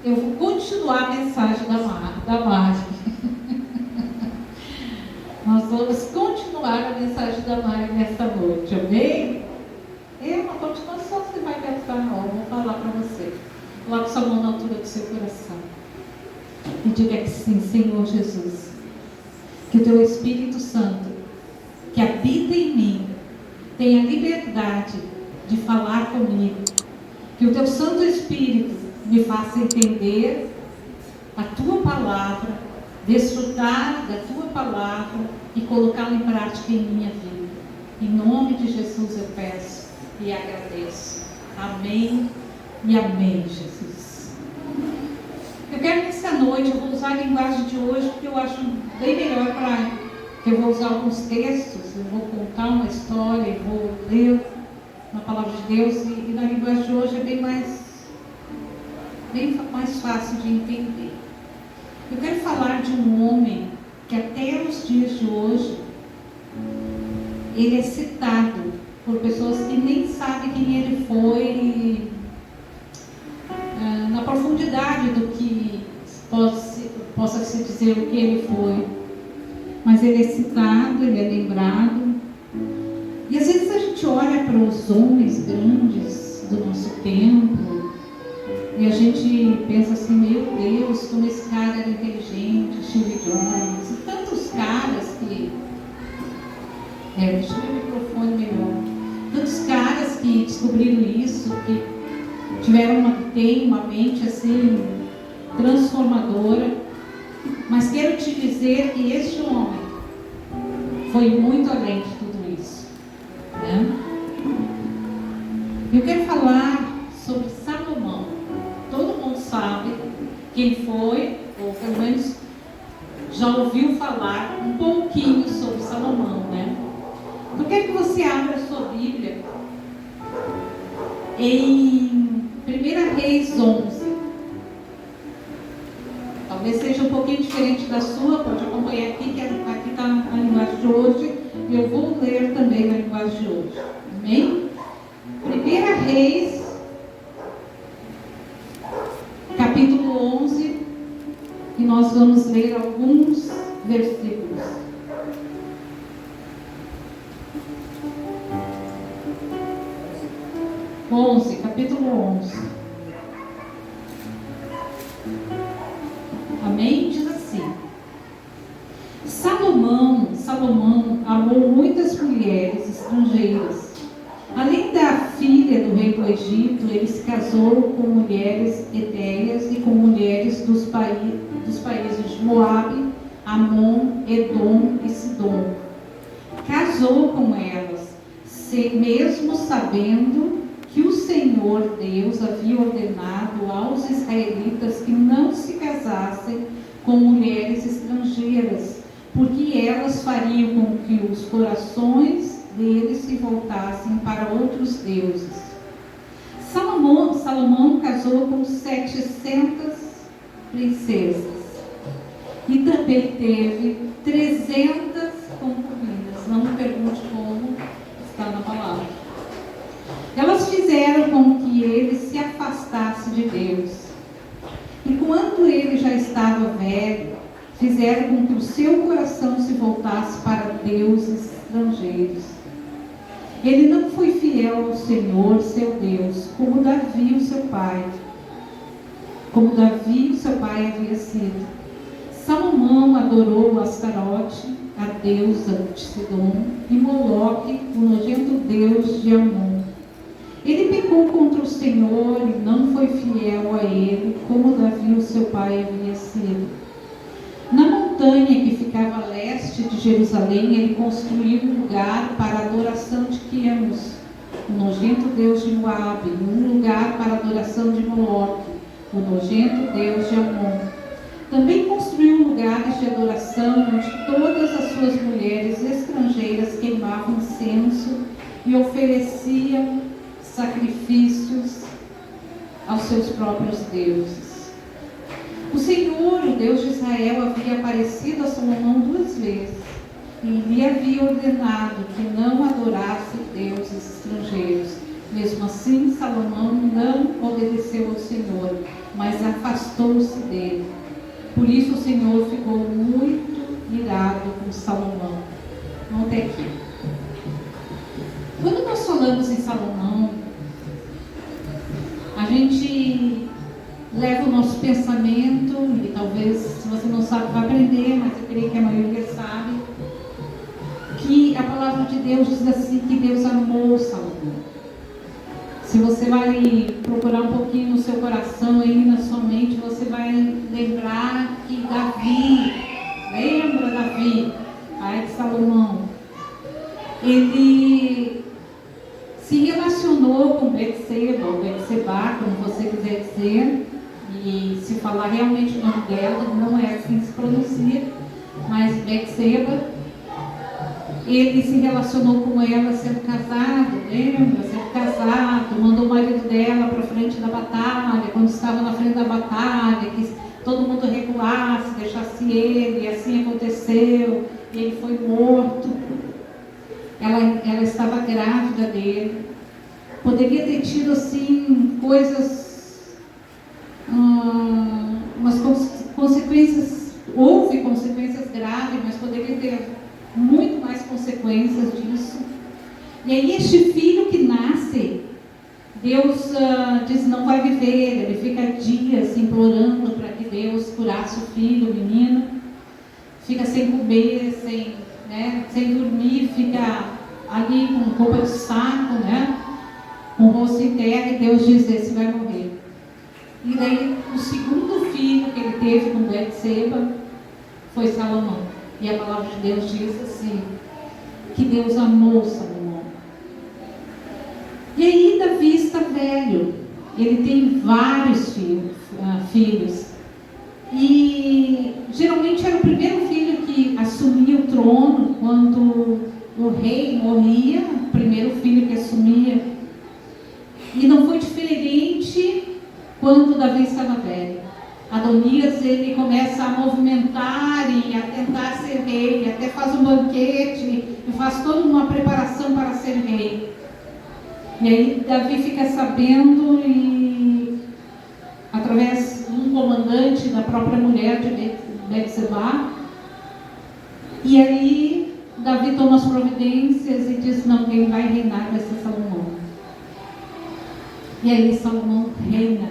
Eu vou continuar a mensagem da Mari. Nós vamos continuar a mensagem da Mari nesta noite, amém? É uma continuação, você vai pensar, ó, vou falar para você. Coloque sua mão na altura do seu coração e diga que sim, Senhor Jesus, que o teu Espírito Santo, que habita em mim, tenha liberdade de falar comigo, que o teu Santo Espírito me faça entender a tua palavra, desfrutar da tua palavra e colocá-la em prática em minha vida. Em nome de Jesus eu peço e agradeço. Amém e amém, Jesus. Eu quero que essa noite, eu vou usar a linguagem de hoje, porque eu acho bem melhor que eu vou usar alguns textos, eu vou contar uma história, eu vou ler na palavra de Deus, e na linguagem de hoje é bem mais fácil de entender. Eu quero falar de um homem que até os dias de hoje ele é citado por pessoas que nem sabem quem ele foi, na profundidade do que possa se dizer o que ele foi, mas ele é citado, ele é lembrado. E às vezes a gente olha para os homens grandes do nosso tempo e a gente pensa assim, meu Deus, como esse cara era inteligente, Steve Jobs, e tantos caras que... deixa eu ver o microfone melhor. Tantos caras que descobriram isso, que têm uma mente assim, transformadora. Mas quero te dizer que este homem foi muito além de tudo isso, né? Eu quero falar sobre Salomão. Todo mundo sabe quem foi, ou pelo menos já ouviu falar um pouquinho sobre Salomão, né? Eu quero que você abra a sua Bíblia em 1 Reis 11. Talvez seja um pouquinho diferente da sua, pode acompanhar aqui, que aqui está a linguagem de hoje, e eu vou ler também na linguagem de hoje. Amém? 1 Reis, capítulo 11, e nós vamos ler alguns versículos. Capítulo 11. Amém? Diz assim: Salomão amou muitas mulheres estrangeiras. Além da filha do rei do Egito, ele se casou com mulheres etéias e com mulheres dos países de Moabe, Amon, Edom e Sidom. Casou com elas, mesmo sabendo que o Senhor Deus havia ordenado aos israelitas que não se casassem com mulheres estrangeiras, porque elas fariam com que os corações deles se voltassem para outros deuses. Salomão casou com 700 princesas e também teve 300 concubinas. Não me pergunte como, está na palavra. Elas fizeram com que ele se afastasse de Deus. E quando ele já estava velho, fizeram com que o seu coração se voltasse para deuses estrangeiros. Ele não foi fiel ao Senhor, seu Deus, como Davi, o seu pai havia sido. Salomão adorou Astarote, a deusa de Sidom, e Moloque, o nojento deus de Amon. Ele pecou contra o Senhor e não foi fiel a ele, como Davi, o seu pai, havia sido. Na montanha que ficava a leste de Jerusalém, ele construiu um lugar para a adoração de Quemos, o nojento deus de Moabe, e um lugar para a adoração de Moloque, o nojento deus de Amon. Também construiu lugares de adoração onde todas as suas mulheres estrangeiras queimavam incenso e ofereciam sacrifícios aos seus próprios deuses. O Senhor, o Deus de Israel, havia aparecido a Salomão 2 vezes e lhe havia ordenado que não adorasse deuses estrangeiros. Mesmo assim, Salomão não obedeceu ao Senhor. Senhor, mas afastou-se dele. Por isso o Senhor ficou muito irado com Salomão. Vamos até aqui. Quando nós falamos em Salomão, a gente leva o nosso pensamento, e talvez, se você não sabe, vai aprender, mas eu creio que a maioria sabe, que a palavra de Deus diz assim, que Deus amou Salomão. Se você vai procurar um pouquinho no seu coração, aí na sua mente, você vai lembrar que Davi, lembra Davi, pai de Salomão, ele se relacionou com Betseba, ou Betseba, como você quiser dizer, e se falar realmente o nome dela, não é assim que se pronuncia, mas Betseba, ele se relacionou com ela sendo casado, lembra? Sendo casado, mandou o marido dela para frente da batalha, quando estava na frente da batalha, que todo mundo recuasse, deixasse ele, e assim aconteceu, e ele foi morto. Ela estava grávida dele. Poderia ter tido assim coisas, umas consequências, houve consequências graves, mas poderia ter muito mais consequências disso. E aí este filho que nasce, Deus diz não vai viver, ele fica dias implorando para que Deus curasse o filho, o menino, fica sem comer, sem dormir, fica ali com roupa de saco, com o rosto em terra, e Deus diz, esse vai morrer. E daí o segundo filho que ele teve com Betseba foi Salomão. E a palavra de Deus diz assim, que Deus amou Salomão. E aí Davi está velho, ele tem vários filhos. E geralmente era o primeiro filho que assumia o trono quando o rei morria, o primeiro filho que assumia. E não foi diferente quando Davi estava velho. Adonias, ele começa a movimentar e a tentar ser rei, até faz um banquete e faz toda uma preparação para ser rei. E aí Davi fica sabendo, e através de um comandante da própria mulher de Betseba, e aí Davi toma as providências e diz, não, quem vai reinar vai ser Salomão. E aí Salomão reina,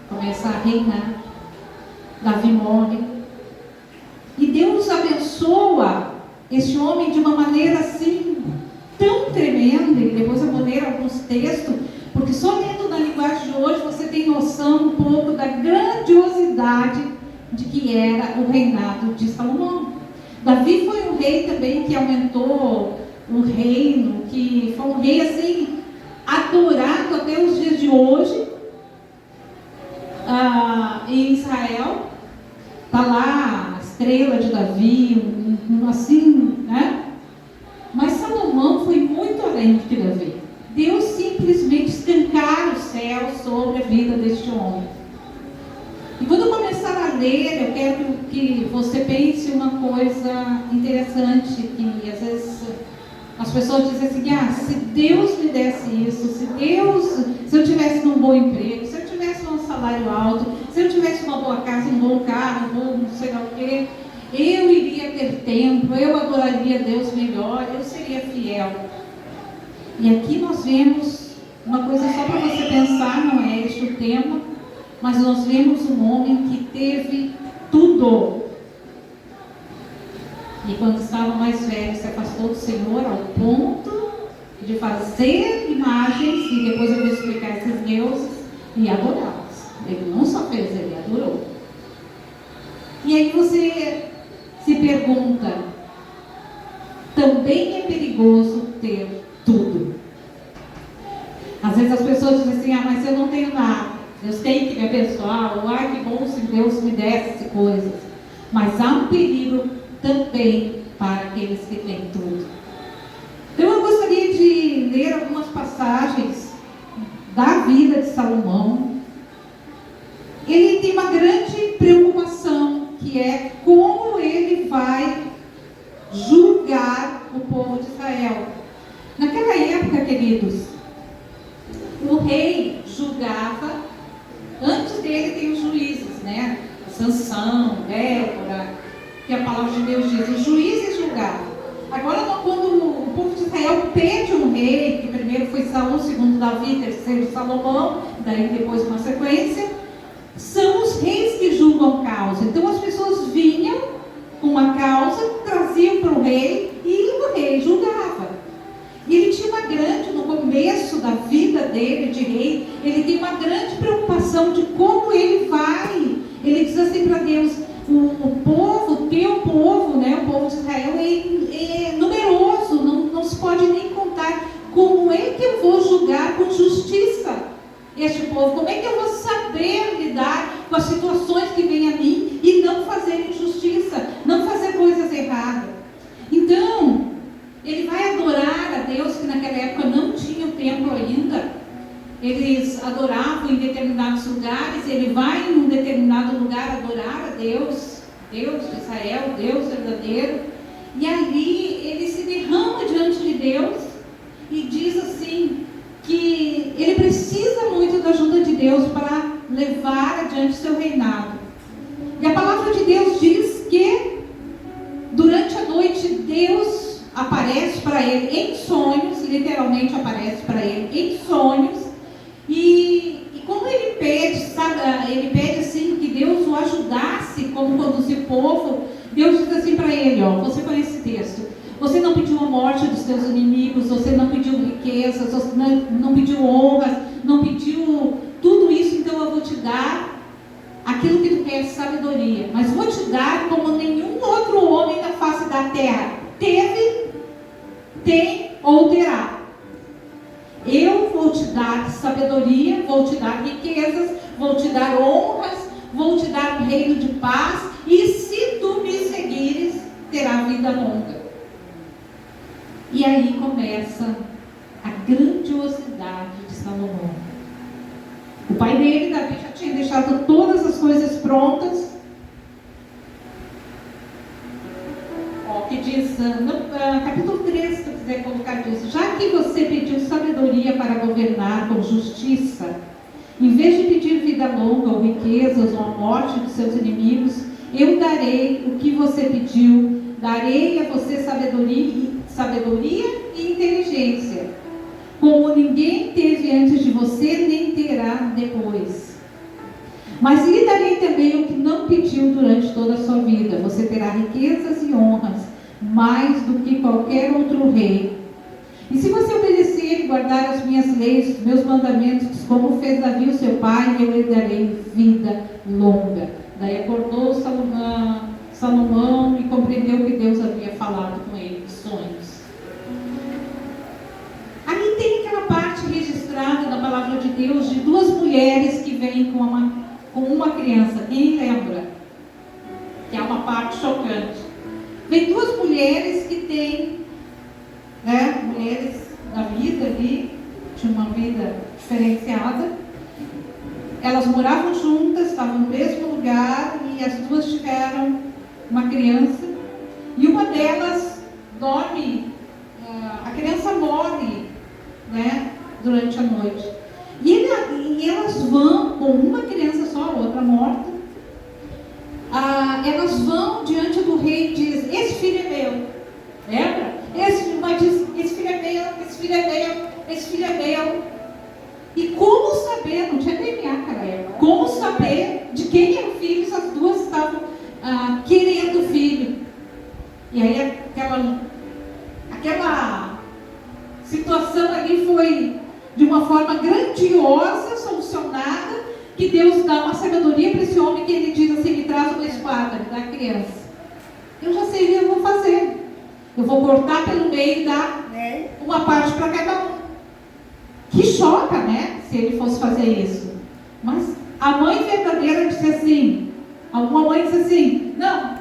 começa a reinar. Davi morre. E Deus abençoa esse homem de uma maneira assim, tão tremenda, e depois eu vou ler alguns textos, porque só lendo na linguagem de hoje você tem noção um pouco da grandiosidade de que era o reinado de Salomão. Davi foi um rei também que aumentou o reino, que foi um rei assim, adorado até os dias de hoje, em Israel. Está lá a estrela de Davi, assim, Mas Salomão foi muito além do que Davi. Deus simplesmente escancara o céu sobre a vida deste homem. E quando eu começar a ler, eu quero que você pense uma coisa interessante, que às vezes as pessoas dizem assim, se Deus me desse isso, se eu tivesse um bom emprego, se eu tivesse um salário alto, se eu tivesse uma boa casa, um bom carro, não sei lá o quê, eu iria ter tempo, eu adoraria Deus melhor, eu seria fiel. E aqui nós vemos uma coisa só para você pensar, não é este o tema, mas nós vemos um homem que teve tudo. E quando estava mais velho, se afastou do Senhor ao ponto de fazer imagens, e depois eu vou explicar esses deuses, e adorá-los. Ele não só fez, ele adorou. E aí você se pergunta, também é perigoso ter tudo. Às vezes as pessoas dizem assim, mas eu não tenho nada, Deus tem que me abençoar, ou que bom se Deus me desse coisas. Mas há um perigo também para aqueles que têm tudo. Então eu gostaria de ler algumas passagens da vida de Salomão. Ele tem uma grande preocupação, que é como ele vai julgar o povo de Israel. Naquela época, queridos, o rei julgava dele tem os juízes, né? Sansão, Débora, que a palavra de Deus diz, os juízes julgavam. Agora, quando o povo de Israel pede um rei, que primeiro foi Saul, segundo Davi, terceiro Salomão, daí depois uma sequência, são os reis que julgam causa. Então as pessoas vinham com uma causa, traziam para o rei e o rei julgava. E ele tinha uma grande, no começo da vida dele de rei, ele tem uma grande preocupação de como ele vai. Ele diz assim para Deus, o povo, o teu povo, né, o povo de Israel é numeroso, não se pode nem contar. Como é que eu vou julgar com justiça este povo? Como é que eu vou saber lidar com as situações que vêm a mim e não fazer injustiça, não fazer coisas erradas? Então, ele vai adorar a Deus, que naquela época não tinha o templo ainda. Eles adoravam em determinados lugares. Ele vai em um determinado lugar adorar a Deus, Deus de Israel, Deus verdadeiro. E ali ele se derrama diante de Deus e diz assim, que ele precisa muito da ajuda de Deus para levar adiante seu reinado. E a palavra de Deus diz que durante a noite Deus aparece para ele em sonhos, literalmente aparece para ele em sonhos, e como ele pede, sabe, ele pede assim que Deus o ajudasse como conduzir o povo. Deus diz assim para ele, ó, você conhece esse texto, você não pediu a morte dos teus inimigos, você não pediu riquezas, você não pediu honras, não pediu tudo isso, então eu vou te dar aquilo que tu queres, sabedoria, mas vou te dar como nenhum outro homem na face da terra teve, tem ou terá. Eu vou te dar sabedoria, vou te dar riquezas, vou te dar honras, vou te dar um reino de paz, e se tu me seguires, terá vida longa. E aí começa a grandiosidade de Salomão. O pai dele, Davi, já tinha deixado todas as coisas prontas. Que diz, no capítulo 3, se tu quiser colocar disso, já que você pediu sabedoria para governar com justiça, em vez de pedir vida longa ou riquezas ou a morte dos seus inimigos, eu darei o que você pediu, darei a você sabedoria e inteligência, como ninguém teve antes de você, nem terá depois. Mas lhe darei também o que não pediu durante toda a sua vida. Você terá riquezas e honras, mais do que qualquer outro rei. E se você obedecer e guardar as minhas leis, os meus mandamentos, como fez Davi, o seu pai, eu lhe darei vida longa. Daí acordou Salomão e compreendeu que Deus havia falado com ele em sonhos. Ali tem aquela parte registrada na palavra de Deus de duas mulheres que vêm com uma criança. Quem lembra? Que é uma parte chocante. Vem duas mulheres que têm, né, mulheres da vida ali, tinham uma vida diferenciada. Elas moravam juntas, estavam no mesmo lugar, e as duas tiveram uma criança. E uma delas dorme, a criança morre, né, durante a noite. E elas vão, com uma criança só, a outra morta, elas vão diante do rei e dizem, esse filho é meu. Lembra? Uma diz, esse filho é meu, esse filho é meu, esse filho é meu. E como saber, não tinha DNA naquela época, como saber de quem é o filho se as duas estavam querendo o filho? E aí aquela situação ali foi de uma forma grandiosa, solucionada, que Deus dá uma sabedoria para esse homem, que ele diz assim, me traz uma espada, me dá a criança. Eu já sei o que eu vou fazer. Eu vou cortar pelo meio e dar uma parte para cada um. Que choca, né? Se ele fosse fazer isso. Mas a mãe verdadeira disse assim, alguma mãe disse assim, não,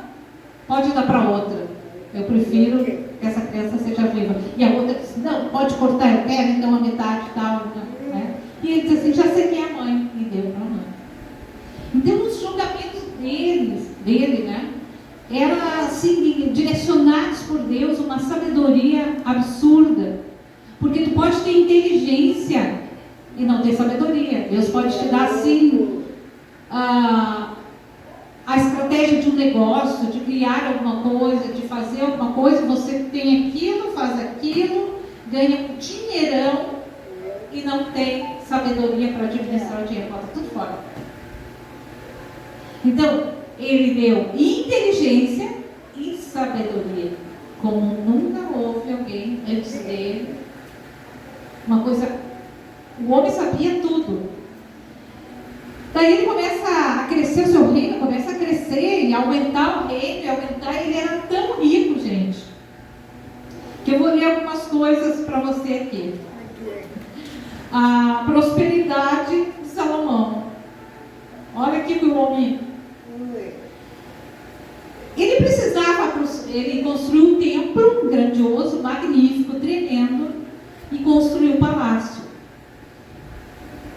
pode dar para outra. Eu prefiro que essa criança seja viva. E a outra disse, não, pode cortar, eu quero, então a metade e tal. Né? E ele disse assim, já sei quem é a mãe. E deu para a mãe. Então os julgamentos dele, né? Eram assim, direcionados por Deus, uma sabedoria absurda. Porque tu pode ter inteligência e não ter sabedoria. Deus pode te dar assim a estratégia de um negócio, de criar alguma coisa, de fazer alguma coisa, você tem aquilo, faz aquilo, ganha um dinheirão e não tem sabedoria para administrar o dinheiro, bota tudo fora. Então, ele deu inteligência e sabedoria, como nunca houve alguém antes dele. Uma coisa, o homem sabia tudo. Daí ele começa a crescer o seu reino, começa a crescer e aumentar o reino, e aumentar, ele era tão rico, gente, que eu vou ler algumas coisas para você aqui. A prosperidade de Salomão. Olha aqui que o homem... Ele construiu um templo grandioso, magnífico, tremendo, e construiu um palácio.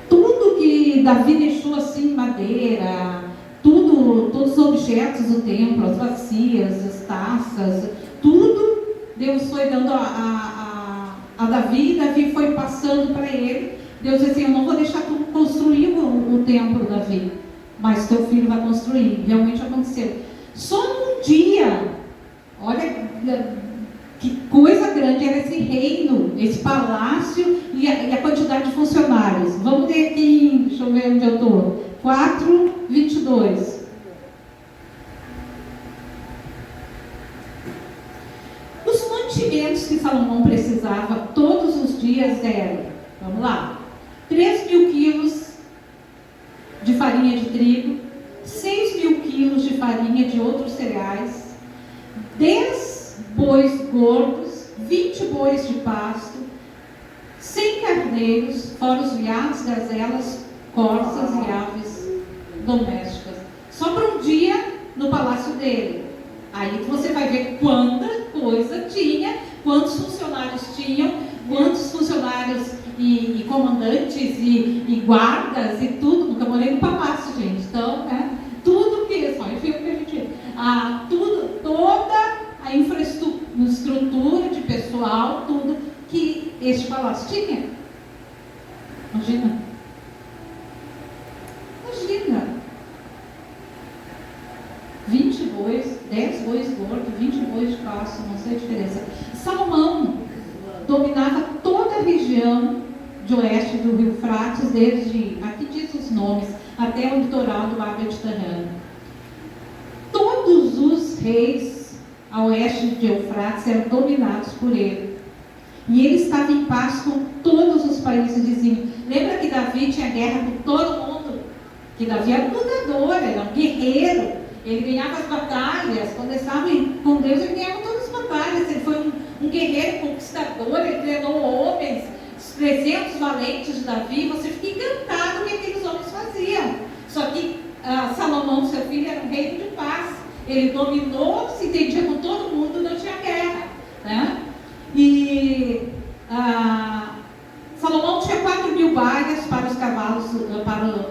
Tudo que Davi deixou assim, madeira, todos os objetos do templo, as bacias, as taças, tudo, Deus foi dando a Davi, e Davi foi passando para ele. Deus disse assim, eu não vou deixar tu construir o templo, Davi, mas teu filho vai construir. Realmente aconteceu. Só num dia, olha que coisa grande era esse reino, esse palácio e a quantidade de funcionários. Vamos ler aqui, deixa eu ver onde eu estou, 4:22. Os mantimentos que Salomão precisava todos os dias eram, vamos lá, 3.000 quilos de farinha de trigo, 6.000 quilos de farinha de outros cereais, 10 bois gordos, 20 bois de pasto, 100 carneiros, fora os veados, gazelas, corças e aves domésticas. Só para um dia no palácio dele. Aí você vai ver quanta coisa tinha, quantos funcionários tinham, quantos funcionários e comandantes e guardas e tudo. Nunca morei no palácio, gente. Então, tudo que só em filme que a gente... toda a infraestrutura de pessoal, tudo que este palácio tinha. Imagina. 20 bois, 10 bois gordos, 20 bois de pasto, não sei a diferença. Salomão dominava toda a região de oeste do rio Eufrates, desde, aqui diz os nomes, até o litoral do mar Mediterrâneo. Todos os reis a oeste de Eufrates eram dominados por ele. E ele estava em paz com todos os países vizinhos. Lembra que Davi tinha guerra com todo mundo? Que Davi era um lutador, era um guerreiro. Ele ganhava as batalhas. Quando ele estava com Deus, ele ganhava todas as batalhas. Ele foi um guerreiro conquistador, ele treinou homens, os 300 valentes de Davi. Você fica encantado com o que aqueles homens faziam. Só que Salomão, seu filho, era um reino de paz. Ele dominou, se entendia com todo mundo, não tinha guerra, né? E Salomão tinha 4.000 baias para os cavalos,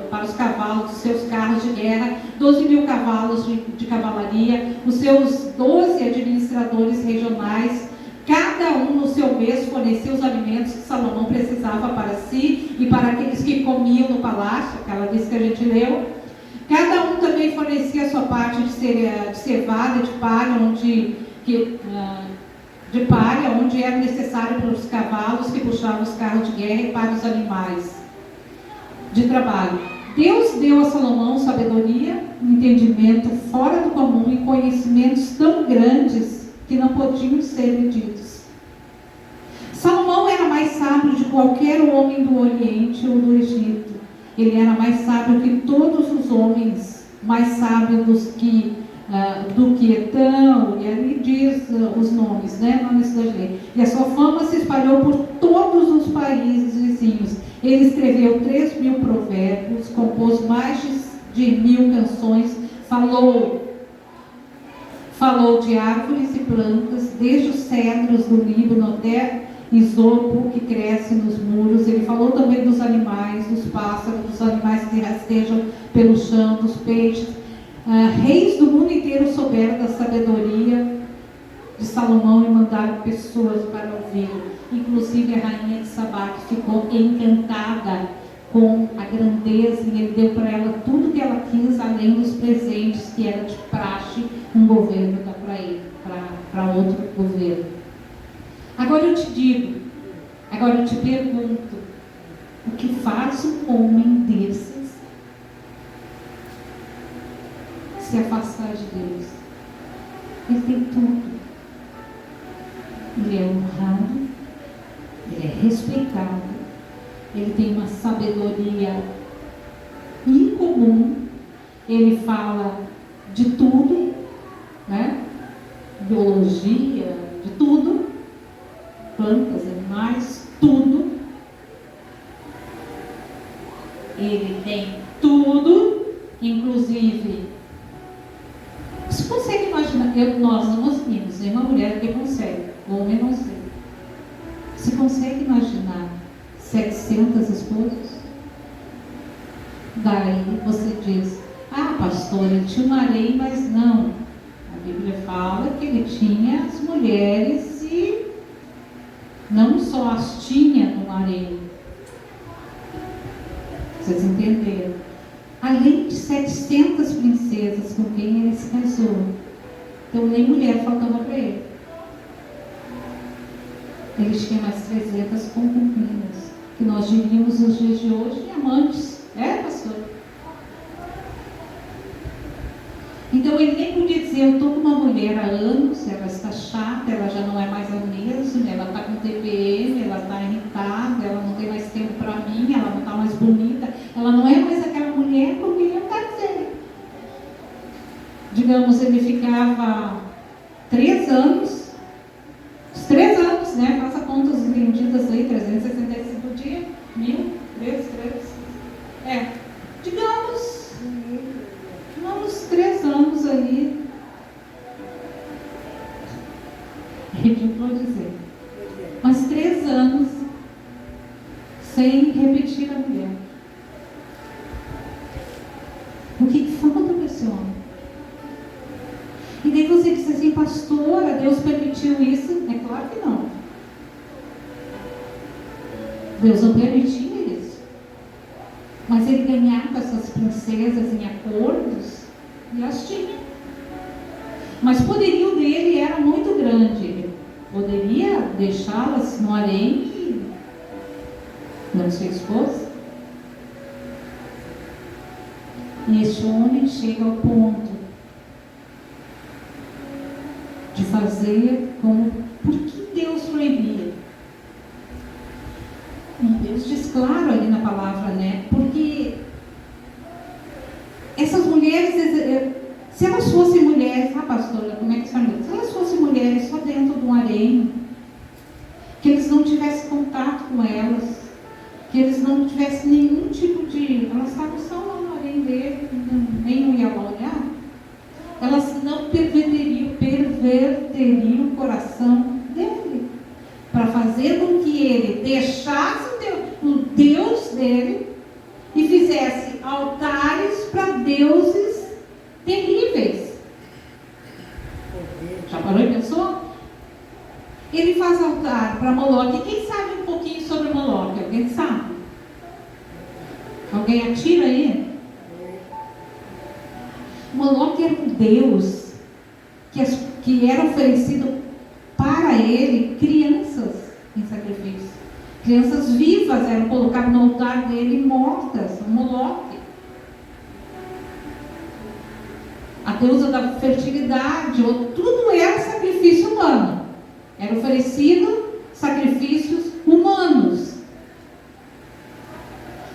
para os cavalos dos seus carros de guerra, 12.000 cavalos de cavalaria, os seus 12 administradores regionais, cada um no seu mês fornecia os alimentos que Salomão precisava para si e para aqueles que comiam no palácio, aquela vez que a gente leu. Cada um também fornecia a sua parte de cevada, de palha, onde era necessário para os cavalos que puxavam os carros de guerra e para os animais de trabalho. Deus deu a Salomão sabedoria, entendimento fora do comum e conhecimentos tão grandes que não podiam ser medidos. Salomão era mais sábio de qualquer homem do Oriente ou do Egito. Ele era mais sábio que todos os homens, mais sábio do que Etão, e ali diz os nomes, né? Não necessita ler. E a sua fama se espalhou por todos os países vizinhos. Ele escreveu 3.000 provérbios, compôs mais de 1.000 canções, falou de árvores e plantas, desde os cedros do Líbano até isopo que cresce nos muros. Ele falou também dos animais, dos pássaros, dos animais que rastejam pelo chão, dos peixes. Reis do mundo inteiro souberam da sabedoria de Salomão e mandaram pessoas para ouvi-lo. Inclusive a rainha de Sabá, que ficou encantada com a grandeza, e ele deu para ela tudo que ela quis, além dos presentes que era de praxe um governo dá para ele, para outro governo. Agora eu te digo, agora eu te pergunto, o que faz um homem desses se afastar de Deus? Ele tem tudo. Ele é honrado, ele é respeitado, ele tem uma sabedoria incomum, ele fala de tudo, né? Biologia, de tudo, plantas, animais, tudo. Ele tem tudo, inclusive. Você consegue imaginar? Nós somos meninos, nenhuma mulher que consegue, homem não sei. Você consegue imaginar 700 esposas? Daí você diz, pastor, ele tinha um harém, mas não. A Bíblia fala que ele tinha as mulheres e não só as tinha no harém. Vocês entenderam? Além de 700 princesas com quem ele se casou. Então nem mulher faltava para ele. Ele tinha mais 300 concubinas, que nós diríamos nos dias de hoje amantes. Pastor? Então ele nem podia dizer, eu estou com uma mulher há anos, ela está chata, ela já não é mais a mesma, ela está com TPM, ela está irritada, ela não tem mais tempo para mim, ela não está mais bonita, ela não é mais aquela mulher com quem eu casei. Digamos, ele ficava 3 anos, os 3 anos, né? Faça contas vendidas aí, 365 dias, 1000, 3. Digamos, uns 3 anos ali, ridículo dizer, mas 3 anos sem repetir a mulher. O que falta para esse homem? E daí você diz assim, pastora, Deus permitiu isso? É claro que não. Deus não permitia isso. Mas ele ganhava essas princesas em acordos e as tinha. Mas o poderio dele era muito grande. Ele poderia deixá-las no harém e não ser esposa. E este homem chega ao ponto de fazer como... Por que Deus proibia? E Deus diz claro ali na palavra, né? Porque essas mulheres, se elas fossem mulheres, pastora, como é que são? Se elas fossem mulheres só dentro de um harém, que eles não tivessem contato com elas, que eles não tivessem nenhum tipo de... Elas estavam só lá no harém dele, nem ia lá olhar, elas não perverteriam o coração dele, para fazer com que ele deixasse o Deus dele e fizesse altares para deuses terríveis. Já parou e pensou? Ele faz altar para Moloque. Quem sabe um pouquinho sobre Moloque? Alguém sabe? Alguém atira aí? Moloque era um deus que era oferecido para ele crianças em sacrifício. Crianças vivas eram colocadas no altar dele mortas, Moloque. A deusa da fertilidade, tudo era sacrifício humano. Era oferecido sacrifícios humanos.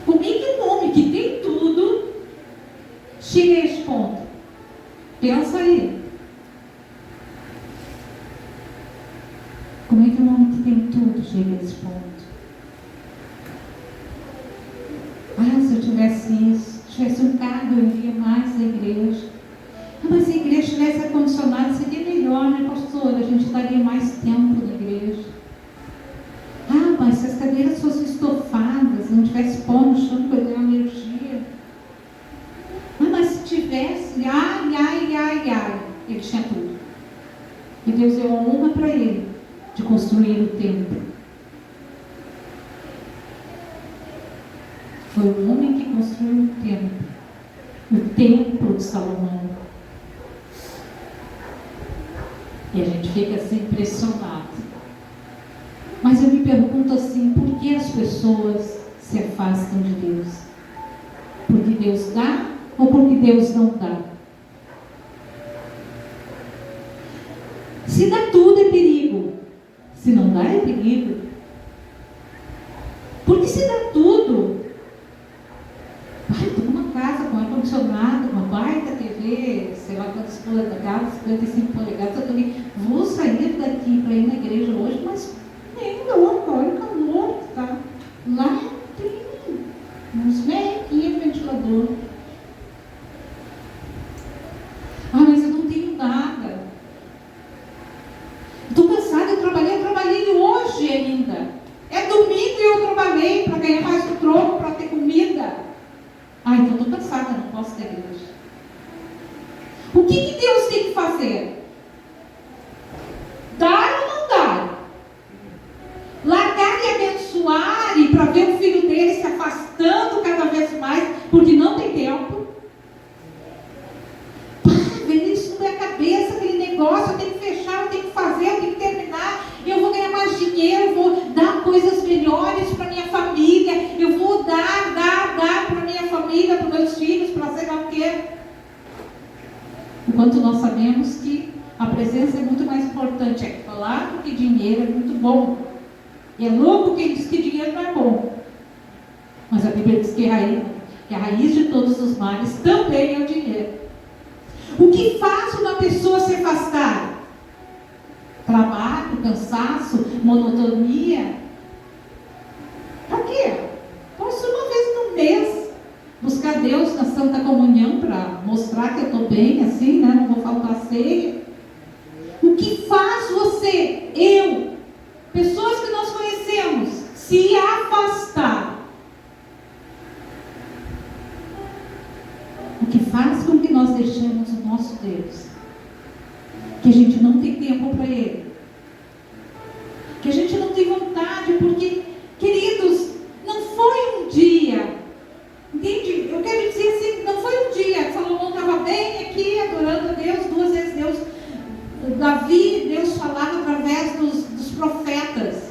Como é que um homem que tem tudo chega a este ponto? Pensa aí. Como é que um homem que tem tudo chega a esse ponto? Se eu tivesse isso, tivesse um carro, eu iria mais à igreja. Mas se a igreja tivesse ar-condicionado, seria melhor, né, pastor? A gente estaria mais tempo na igreja. Mas se as cadeiras fossem estofadas, não tivesse pó no chão para eu ter alergia. Mas se tivesse, ele tinha tudo. E Deus deu a honra para ele de construir o templo. Foi o homem que construiu o templo de Salomão. E a gente fica assim impressionado. Mas eu me pergunto assim, por que as pessoas se afastam de Deus? Porque Deus dá ou porque Deus não dá? Se dá tudo é perigo. Se não dá é perigo. Porque se dá tudo, tem uma casa com ar-condicionado, uma baita TV, sei lá quantas polegadas, 55 polegadas, eu também vou sair daqui para ir na igreja hoje, mas nem louco, olha o calor que está. Lá tem uns velhinhos ventilador. Mas eu não tenho nada. Estou cansada, eu trabalhei hoje ainda. É domingo e eu trabalhei para ganhar mais do troco, para ter comida. Então estou cansada, não posso ter igreja. O que Deus tem que fazer? Dar ou não dar? Largar e abençoar e para ver o filho dele se afastando cada vez mais, porque não tem tempo? Vem isso na minha cabeça, aquele negócio, eu tenho que fechar, eu tenho que fazer, eu tenho que terminar, eu vou ganhar mais dinheiro, eu vou dar coisas melhores para minha família, eu vou dar para minha família, para meus filhos, para sei lá o quê. Enquanto nós sabemos que a presença é muito mais importante, é falar do que dinheiro é muito bom. E é louco quem diz que dinheiro não é bom. Mas a Bíblia diz que a raiz de todos os males também é o dinheiro. O que faz uma pessoa se afastar? Trabalho, cansaço, monotonia. Para quê? Posso uma vez no mês buscar Deus na Santa Comunhão para mostrar que eu estou bem, assim, né? Não vou faltar ceia. O que faz você, eu, pessoas que nós conhecemos, se afastar? O que faz com que nós deixemos o nosso Deus? Que a gente não tem tempo para Ele. Que a gente não tem vontade, porque, queridos, não foi um dia. Entende? Eu quero dizer assim, não foi um dia. Salomão estava bem aqui, adorando a Deus, 2 vezes Deus. Davi, Deus falava através dos profetas.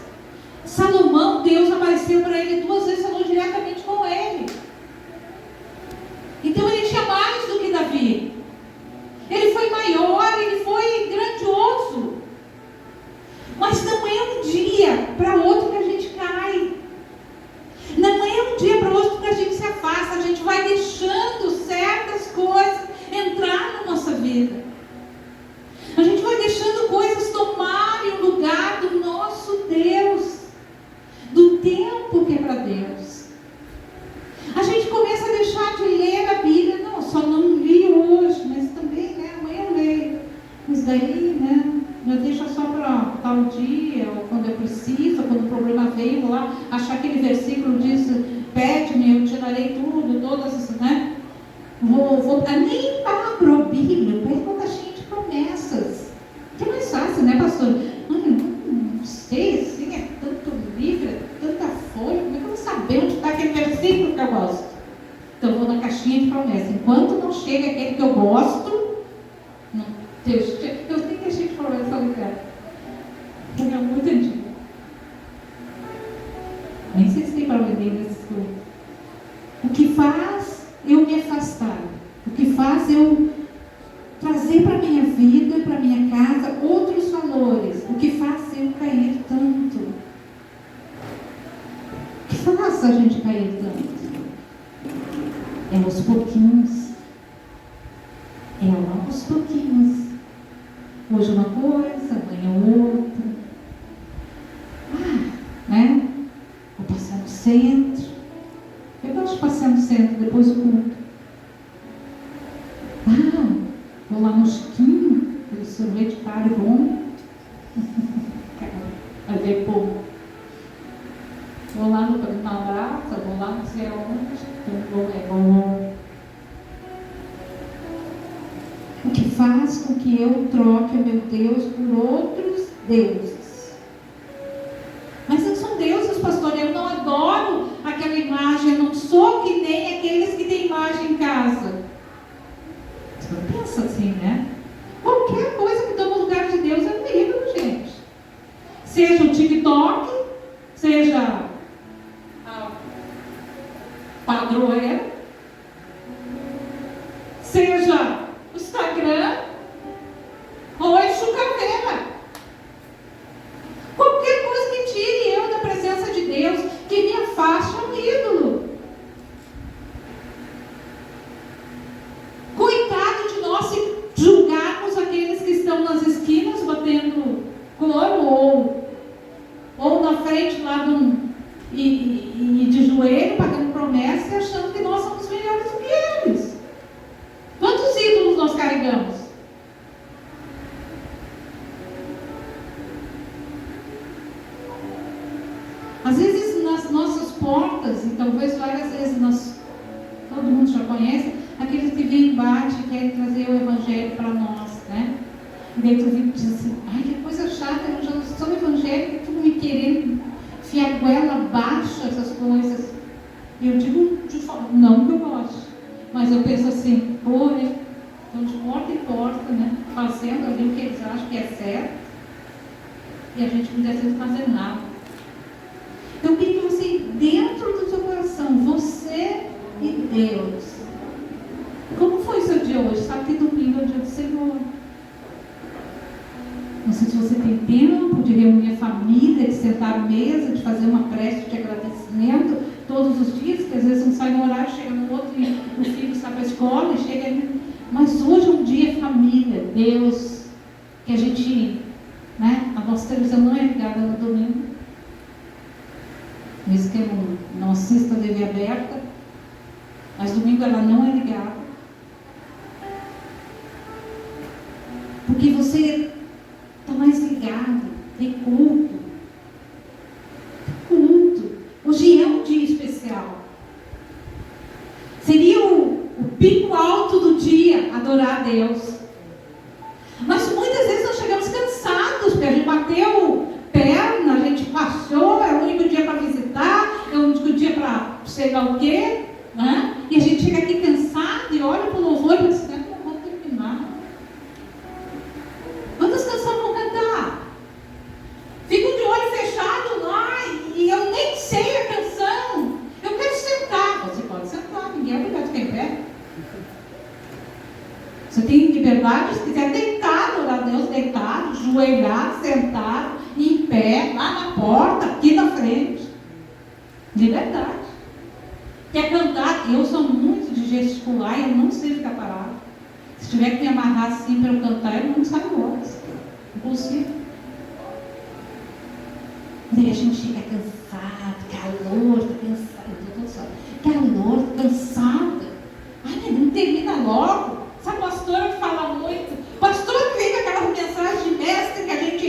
Salomão, Deus apareceu para ele 2 vezes, falou diretamente com ele. Então ele tinha mais do que Davi. Ele foi maior, ele foi grandioso. Mas não é um dia para outro que a gente cai. Não é um dia para outro que a gente se afasta. A gente vai deixando certas coisas entrar na nossa vida. A gente vai deixando coisas tomarem o lugar do nosso Deus, do tempo que é para Deus. A gente começa a deixar de ler a Bíblia. Não, só não li hoje, mas também, né, amanhã eu leio. Mas daí, né, já deixa só para tal dia, ou quando eu preciso, quando o problema veio lá, achar aquele versículo diz, pede-me, eu tirarei tudo, todas as, né? Nem abro a Bíblia, eu pego uma caixinha de promessas. Que é mais fácil, né, pastor? Não sei, assim, é tanto livro, é tanta folha, como é que eu vou saber onde está aquele versículo que eu gosto? Então eu vou na caixinha de promessas. Enquanto não chega aquele que eu gosto, não, eu tenho caixinha de promessas ali, cara. Porque é muito antigo. Nem sei se tem para vender nesses coisas. O que faz eu me afastar? O que faz eu trazer para a minha vida, para a minha casa, outros valores? O que faz eu cair tanto? O que faz a gente cair tanto? É aos pouquinhos. É aos pouquinhos. Hoje uma coisa, amanhã outra. Né? Vou passar no centro. Eu gosto de passear no centro depois do culto. Vou lá no Chiquinho, aquele sorvete caro e bom. Vai ver pouco. Vou lá na praça, vou lá não sei aonde. É bom. O que faz com que eu troque o meu Deus por outros deuses? Mas não são deuses, pastor. Eu não adoro aquela imagem, eu não sou padroeiro, seja o Instagram ou a chucaveira. Qualquer coisa que tire eu da presença de Deus, que me afaste, é um ídolo. Coitado de nós se julgarmos aqueles que estão nas esquinas batendo coro ou na frente lá e de joelho, pagando promessa e achando que nós somos melhores do que eles. Quantos ídolos nós carregamos? Às vezes nas nossas portas, e talvez várias vezes todo mundo já conhece, aqueles que vêm embaixo e querem trazer o evangelho para nós, né? E daí tu diz assim, ai, que coisa chata, eu já sou evangélico, tudo me querendo enfiar goela abaixo, essas coisas. E eu digo, não que eu gosto, mas eu penso assim, pô, estão de porta em porta, né? Fazendo ali o que eles acham que é certo, e a gente muitas vezes não fazer nada. Então eu queria que você, dentro do seu coração, você e Deus, como foi o seu dia hoje? Sabe que domingo é o dia do Senhor. Não sei se você tem tempo de reunir a família, de sentar à mesa, de fazer uma prece de agradecimento todos os dias, que às vezes um sai no horário, chega no outro e o filho sai para a escola e chega ali. Mas hoje é um dia família, Deus, que a gente, né, a nossa televisão não é ligada no domingo. Mesmo que eu não assista a TV aberta, mas domingo ela não é ligada. Porque você está mais ligado, tem culto. Hoje é um dia especial. Seria o pico alto do dia adorar a Deus. Mas muitas vezes nós chegamos cansados, porque a gente bateu perna, a gente passou, é o único dia para visitar, é o único dia para sei lá o quê, né? E a gente chega aqui cansado e olha para o louvor e diz, não vou terminar. Quantas canções vão cantar? Fico de olho fechado lá e eu nem sei a canção. Eu quero sentar. Você pode sentar, ninguém é obrigado a ficar em pé. Você tem liberdade, se quiser deitar, adorar a Deus deitado, joelhado, sentado, em pé, lá na porta, aqui na frente. Liberdade. Quer cantar? Eu sou muito de gesticular e eu não sei ficar parado. Se tiver que me amarrar assim para eu cantar, eu não saio horas. Não consigo. Daí a gente fica cansado, calor, tá cansado, eu tô cansado. Calor, cansada. Ai, não termina logo. Essa pastora que fala muito. Pastora que vem com aquelas mensagens de mestre que a gente,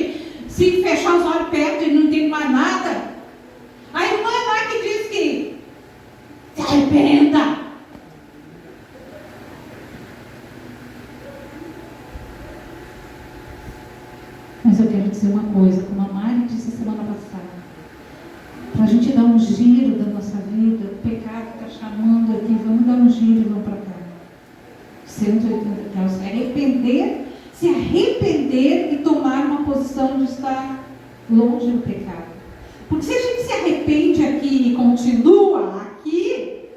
se fechar os olhos perto, não entende mais nada. A irmã lá que diz que se arrependa. Mas eu quero dizer uma coisa, como a Mari disse semana passada. Para a gente dar um giro da nossa vida, o pecado está chamando aqui, vamos dar um giro e vamos para cá. 180 graus. Se arrepender e tomar uma posição de estar longe do pecado. Porque se a gente se arrepende aqui e continua aqui,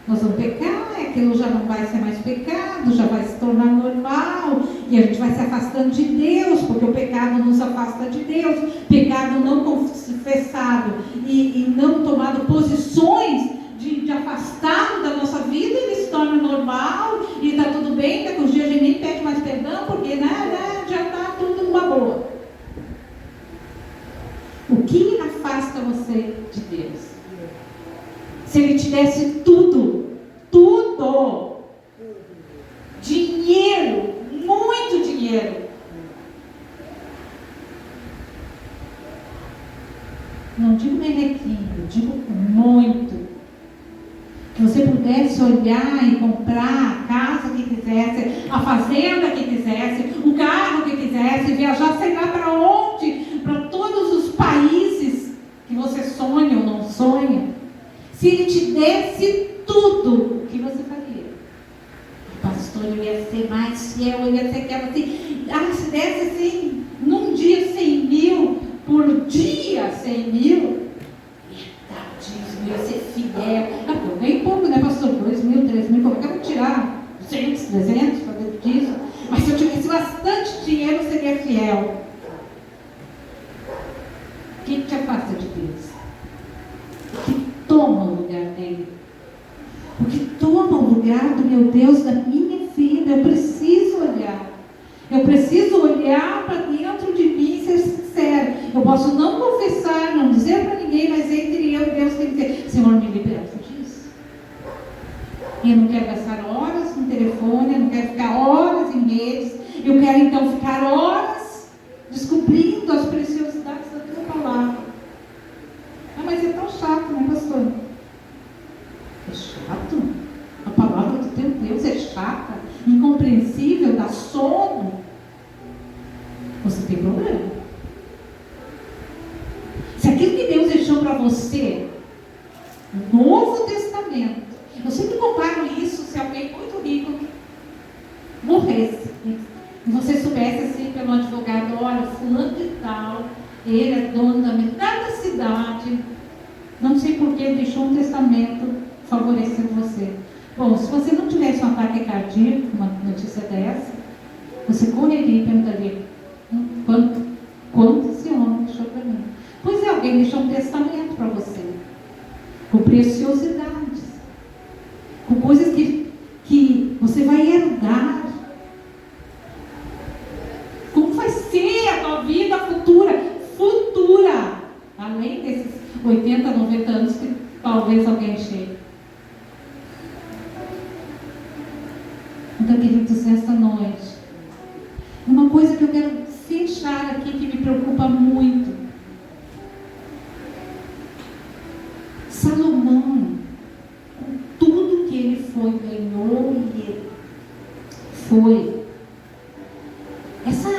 nós vamos pecar, aquilo já não vai ser mais pecado, já vai se tornar normal, e a gente vai se afastando de Deus, porque o pecado nos afasta de Deus. Pecado não confessado e não tomado posições de afastado da nossa vida, ele se torna normal, e está tudo bem, daqui uns dias a gente nem pede mais perdão, porque já está tudo numa boa. O que afasta você de Deus? Se Ele te desse tudo, dinheiro, muito dinheiro, não digo merrequinho, digo muito, que você pudesse olhar e comprar a casa que quisesse, a fazenda que quisesse, o carro que quisesse, viajar sei lá para onde, para todos os países que você sonha ou não sonha. Se Ele te desse tudo, o que você faria? Pastor, eu ia ser mais fiel, eu ia ser aquela assim. Se desse assim, num dia 100 mil, por dia 100 mil, ia dar dízimo, ia ser fiel. Eu ganho olhar do meu Deus da minha vida. Eu preciso olhar. Eu preciso olhar para dentro de mim e ser sincero. Eu posso não confessar, não dizer para ninguém, mas entre eu e Deus tem que dizer: Senhor, me liberta disso. E eu não quero gastar horas no telefone, eu não quero ficar horas em redes. Eu quero então ficar horas descobrindo as preciosidades da tua palavra. Ah, mas é tão chato, né, pastor? É chato? A palavra do teu Deus é chata, incompreensível, dá sono. Você tem problema. Se aquilo que Deus deixou para você, o Novo Testamento, eu sempre comparo isso, se alguém muito rico morresse, e você soubesse assim pelo advogado: olha, fulano de tal, ele é dono da metade da cidade, não sei por que deixou um testamento favorecendo você. Bom, se você não tivesse um ataque cardíaco, uma notícia dessa, você correria e perguntaria: quanto esse homem deixou para mim? Pois é, alguém deixou um testamento para você, com preciosidades, com coisas que você vai herdar. Como vai ser a tua vida futura? Além desses 80, 90 anos que talvez alguém chegue. Então, queridos, esta noite, uma coisa que eu quero fechar aqui, que me preocupa muito. Salomão, com tudo que ele ganhou e ele foi, essa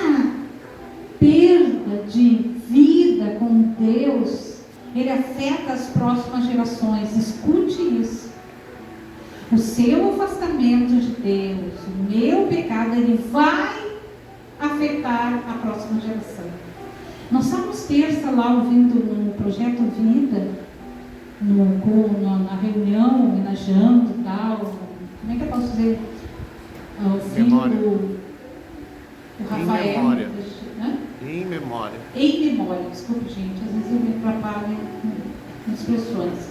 perda de vida com Deus, ele afeta as próximas gerações. Escute isso. O seu afastamento de Deus, o meu pecado, ele vai afetar a próxima geração. Nós estávamos terça lá ouvindo no Projeto Vida, na reunião, homenageando e tal. Como é que eu posso dizer? O filho do Rafael. Em memória. Né? Em memória. Em memória, desculpe, gente, às vezes eu me atrapalho em expressões.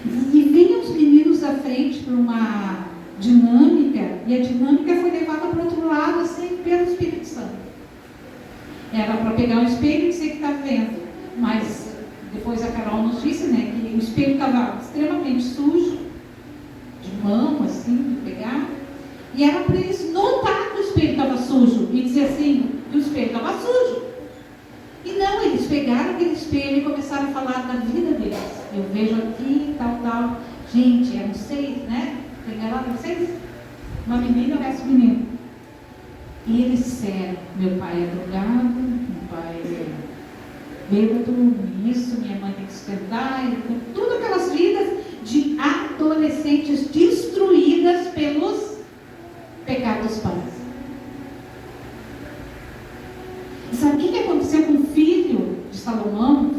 E vinham os meninos à frente para uma dinâmica, e a dinâmica foi levada para o outro lado, assim, pelo Espírito Santo. Era para pegar o espelho e dizer que está vendo, mas depois a Carol nos disse, né, que o espelho estava extremamente sujo, de mão, assim, de pegar, e era para eles notar que o espelho estava sujo, e dizer assim, que o espelho estava sujo. E não, eles pegaram aquele espelho e começaram a falar da vida deles. Eu vejo aqui, tal. Gente, eram 6, né? Pegaram lá 6? Uma menina e o resto menino. E eles disseram: meu pai é drogado, meu pai é bêbado, isso, minha mãe tem que sustentar. Tudo aquelas vidas de adolescentes destruídas pelos pecados dos pais. E sabe o que aconteceu com o filho de Salomão?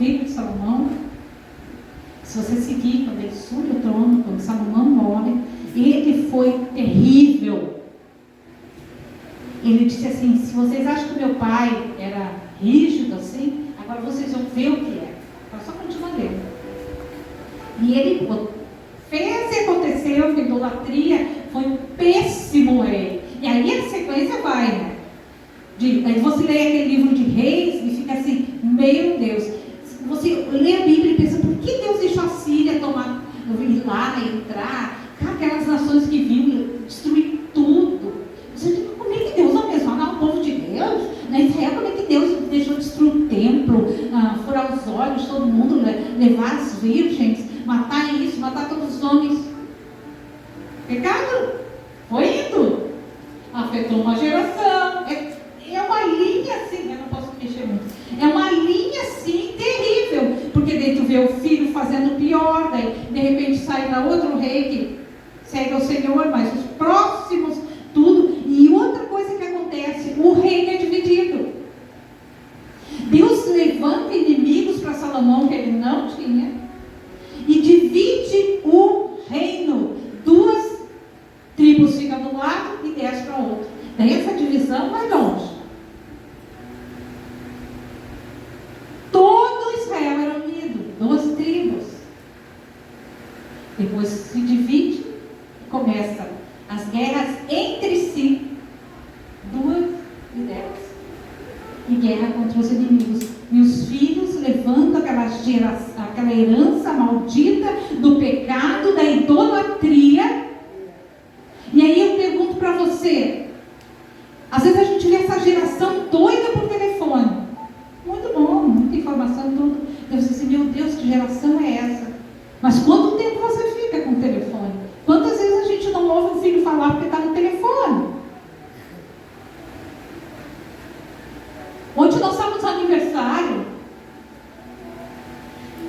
Se você seguir, quando ele sube o trono, quando Salomão morre, ele foi terrível. Ele disse assim: se vocês acham que meu pai era rígido assim, agora vocês vão ver o que é. Agora só continua lendo. E ele fez e aconteceu, que idolatria, foi um péssimo rei. E aí a sequência vai, né? Aí você lê aquele livro de Reis e fica assim: meu Deus. Você lê a Bíblia e pensa: por que Deus deixou a Síria ir lá, entrar? Aquelas nações que vinham destruir tudo. Você diz: como é que Deus não mesmo o povo de Deus? Na Israel, como é que Deus deixou destruir o templo, furar os olhos de todo mundo, levar as virgens, matar isso, matar todos os homens? Pecado foi indo, afetou uma geração. É uma linha assim, eu não posso mexer muito. É uma linha assim terrível, porque daí tu vê o filho fazendo pior, daí de repente sai para outro rei que segue ao Senhor, mas os próximos, tudo. E outra coisa que acontece: o reino é dividido. Deus levanta inimigos para Salomão que ele não tinha e divide o reino. 2 tribos ficam de um lado e 10 para o outro. Daí essa divisão vai longe. Todo Israel era unido, 12 tribos. Depois se divide e começa aquela herança maldita do pecado, da idolatria. E aí eu pergunto para você, às vezes a gente vê essa geração doida por telefone. Muito bom, muita informação, tudo. Deus diz assim, meu Deus, que geração é essa? Mas quanto tempo você fica com o telefone? Quantas vezes a gente não ouve um filho falar porque está no telefone? Ontem nós estávamos no aniversário.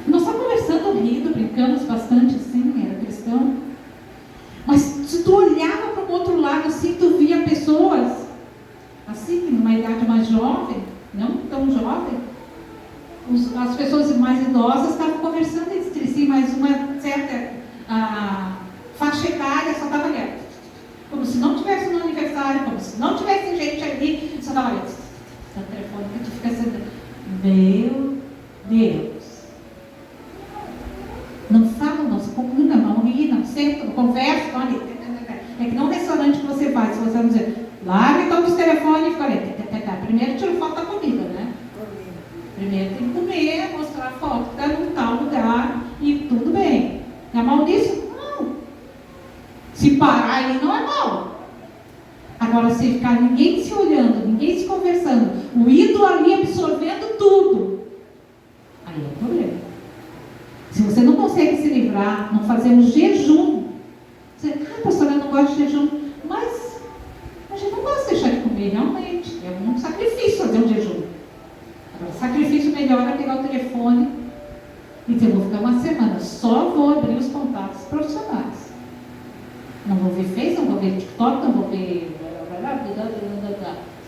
Nós estávamos conversando, rindo, brincamos bastante assim, era cristão. Mas se tu olhava para o outro lado assim, tu via pessoas assim, numa idade mais jovem, não tão jovem, as pessoas mais idosas estavam conversando entre si, mas uma certa faixa etária só estava ali, como se não tivesse no aniversário, como se não tivesse gente ali, só estava ali, no telefone, que tu fica assim, meu Deus. Não falam, não se comunicam, não ri, não sentam, não conversam, olha, é que não restaurante que você vai, se você vai dizer, larga então os telefones e fica ali, primeiro tira foto da comida, né? Primeiro tem que comer, mostrar a foto que está num tal lugar e tudo bem. É mal nisso? Não. Se parar aí não é mal. Agora, se ficar ninguém se olhando, ninguém se conversando, o ídolo ali absorvendo tudo, aí é o problema. Se você não consegue se livrar, não fazemos jejum, você, pastora, eu não gosto de jejum, mas a gente não gosta de deixar de comer, realmente. É um sacrifício fazer um jejum. Agora, sacrifício melhor é pegar o telefone e dizer, vou ficar uma semana, só vou abrir os contatos profissionais. Não vou ver Face, não vou ver TikTok, não vou ver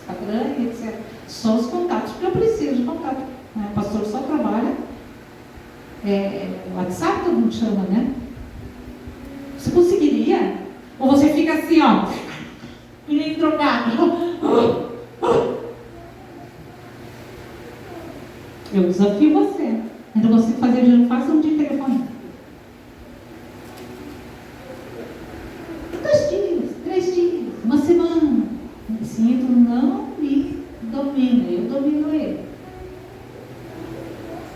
Instagram, etc. Só os contatos, porque eu preciso de contato. O pastor só trabalha. WhatsApp todo mundo chama, né? Você conseguiria? Ou você fica assim, ó, que nem drogado. Eu desafio você. Então você fazer jejum, faça um dia de telefone. 2 dias, 3 dias, uma semana. Esse ídolo não me domina, eu domino ele.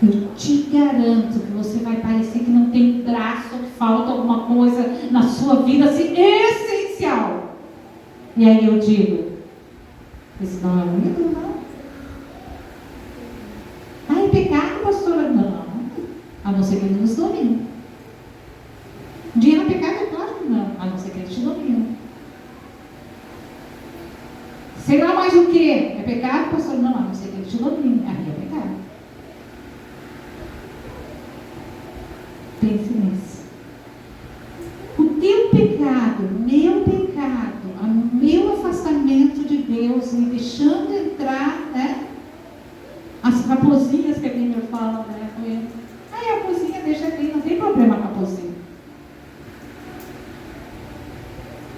Eu te garanto que você vai parecer que não tem braço, que falta alguma coisa na sua vida assim, essencial. E aí eu digo, isso não é um ídolo, não. Ah, é pecado, pastora? Não. A não ser que ele nos domine. Dinheiro é pecado? Claro que não. A não ser que ele te domine. Sei lá mais o que? É pecado, pastor? Não, a não ser que ele te domine. Aí é pecado. Pense nisso. O teu pecado, meu pecado, o meu afastamento de Deus, me deixando entrar, né? As raposinhas que a Bíblia fala, né? A raposinha deixa ali, não tem problema a raposinha.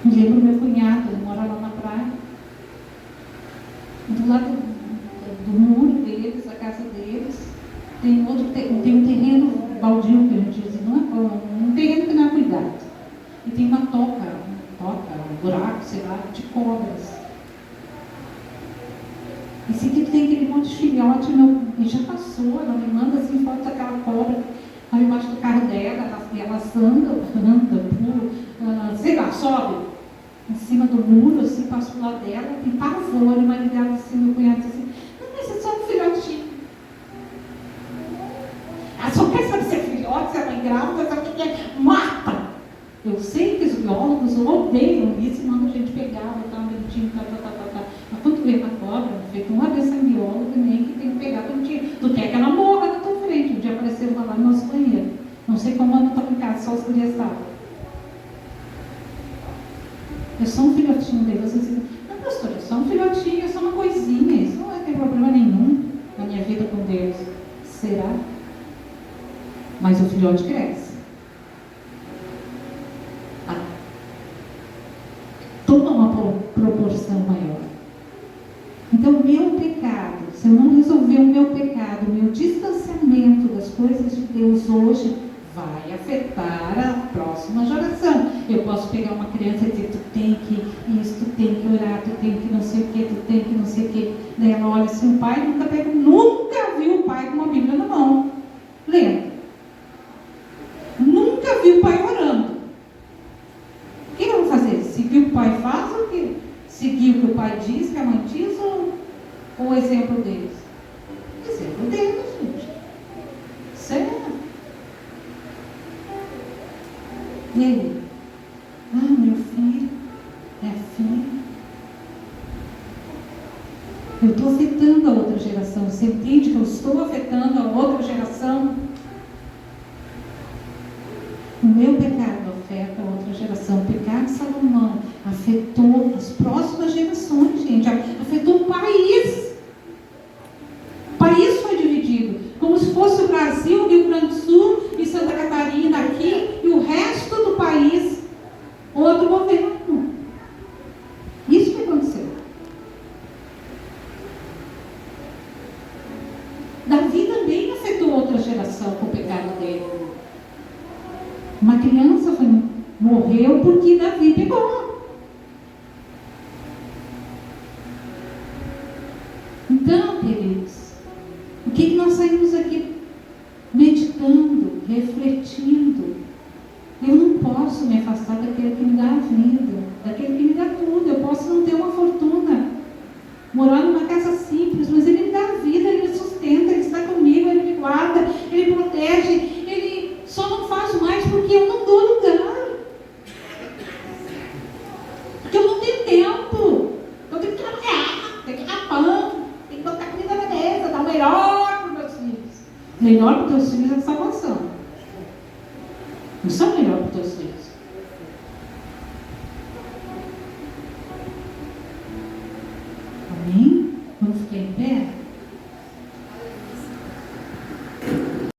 Me lembro do meu cunhado, ele mora lá na praia. Do lado do muro deles, a casa deles, tem um terreno baldio, que a gente diz, não é um terreno que não é cuidado. E tem uma toca, um buraco, sei lá, de cobras. E seguido tem aquele monte de filhote, e já passou, ela me manda assim, foto daquela cobra, aí embaixo do carro dela, elas andam, sei lá, sobe em cima do muro, assim, passa do lado dela, tem pavor, e o marido dela assim, meu cunhado diz assim, não, mas é só um filhotinho. Ela só quer saber se é filhote, se é mãe grávida, sabe o que é? Mata! Eu sei que os biólogos odeiam isso e mandam a gente pegar, botar um bonitinho, Mas quando vê uma cobra, não feito uma vez sem biólogo, nem que tem que pegar bonitinho. Tu quer que ela morra na tua frente. Um dia apareceu uma lá no nosso banheiro. Não sei como ela não estava em casa, só os gurias estavam. É só um filhotinho daí. Você diz, não, pastor, é só um filhotinho, é só uma coisinha. Isso não vai ter problema nenhum na minha vida com Deus. Será? Mas o filhote cresce. Toma uma proporção maior. Então, o meu pecado, se eu não resolver o meu pecado, o meu distanciamento das coisas de Deus hoje, vai afetar a próxima geração. Eu posso pegar uma criança e dizer, tu tem que isso, tu tem que orar, tu tem que não sei o que, tu tem que não sei o que. Daí ela olha assim, o pai nunca viu o pai com uma Bíblia na mão, lendo. vi o pai orando. O que eu vou fazer? Seguir o que o pai faz ou quê? Seguir o que o pai diz, que a mãe diz, ou o exemplo deles? O exemplo deles, gente. Certo? E aí? Meu filho, minha filha. Eu estou afetando a outra geração. Você entende que eu estou afetando a outra geração? O meu pecado afeta a outra geração. O pecado de Salomão afetou as próximas gerações, gente. Afetou o país. O país foi dividido. Como se fosse o Brasil, Rio Grande do Sul e Santa Catarina aqui, e o resto do país, outro governo. Isso que aconteceu. Davi também afetou outra geração com o pecado dele. Uma criança morreu porque Davi pegou. Então, queridos, o que nós saímos aqui meditando, refletindo? Eu não posso me afastar daquele que me dá a vida, daquele que me dá tudo. Eu posso não ter uma fortuna, morar numa casa simples, mas Ele me dá a vida, Ele me sustenta, Ele está comigo, Ele me guarda, Ele protege, Ele só não faz mais porque eu não dou lugar. Porque eu não tenho tempo. Eu tenho que trabalhar, tenho que dar pão, tenho que botar comida na mesa, dar o melhor para os meus filhos. Melhor para os teus filhos é salvação. Não são melhor para os teus filhos. Amém? Vamos ficar em pé.